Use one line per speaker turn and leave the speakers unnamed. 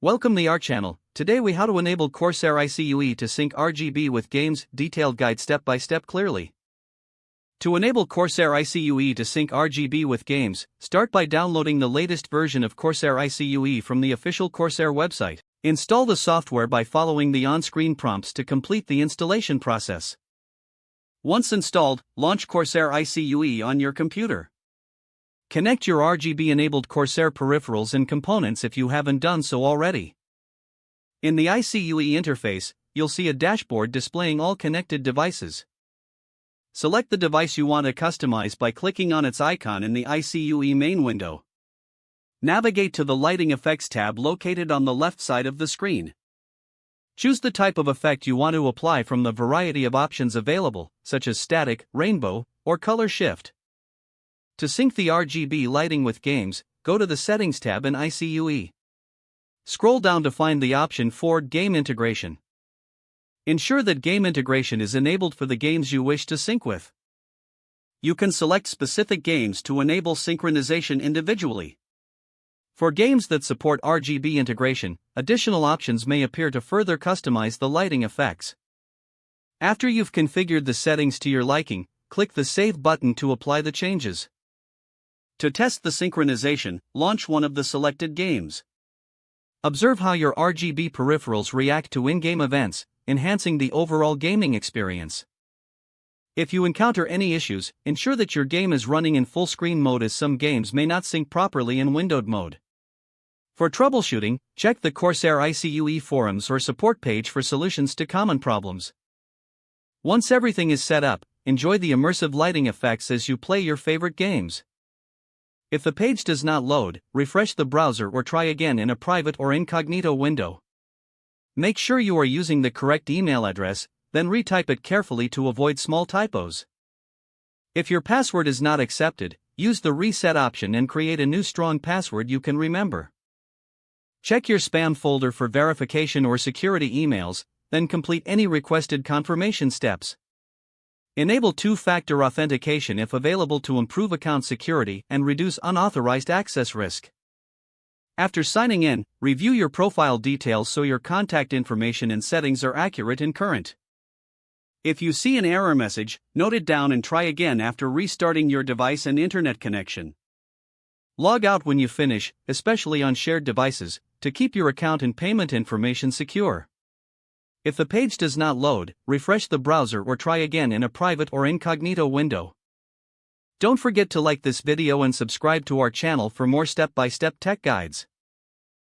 Welcome to our channel. Today we how to enable Corsair iCUE to sync RGB with games, detailed guide step by step clearly. To enable Corsair iCUE to sync RGB with games, start by downloading the latest version of Corsair iCUE from the official Corsair website. Install the software by following the on-screen prompts to complete the installation process. Once installed, launch Corsair iCUE on your computer. Connect your RGB-enabled Corsair peripherals and components if you haven't done so already. In the iCUE interface, you'll see a dashboard displaying all connected devices. Select the device you want to customize by clicking on its icon in the iCUE main window. Navigate to the Lighting Effects tab located on the left side of the screen. Choose the type of effect you want to apply from the variety of options available, such as static, rainbow, or color shift. To sync the RGB lighting with games, go to the Settings tab in iCUE. Scroll down to find the option for Game Integration. Ensure that game integration is enabled for the games you wish to sync with. You can select specific games to enable synchronization individually. For games that support RGB integration, additional options may appear to further customize the lighting effects. After you've configured the settings to your liking, click the Save button to apply the changes. To test the synchronization, launch one of the selected games. Observe how your RGB peripherals react to in-game events, enhancing the overall gaming experience. If you encounter any issues, ensure that your game is running in full screen mode, as some games may not sync properly in windowed mode. For troubleshooting, check the Corsair iCUE forums or support page for solutions to common problems. Once everything is set up, enjoy the immersive lighting effects as you play your favorite games. If the page does not load, refresh the browser or try again in a private or incognito window. Make sure you are using the correct email address, then retype it carefully to avoid small typos. If your password is not accepted, use the reset option and create a new strong password you can remember. Check your spam folder for verification or security emails, then complete any requested confirmation steps. Enable two-factor authentication if available to improve account security and reduce unauthorized access risk. After signing in, review your profile details so your contact information and settings are accurate and current. If you see an error message, note it down and try again after restarting your device and internet connection. Log out when you finish, especially on shared devices, to keep your account and payment information secure. If the page does not load, refresh the browser or try again in a private or incognito window. Don't forget to like this video and subscribe to our channel for more step-by-step tech guides.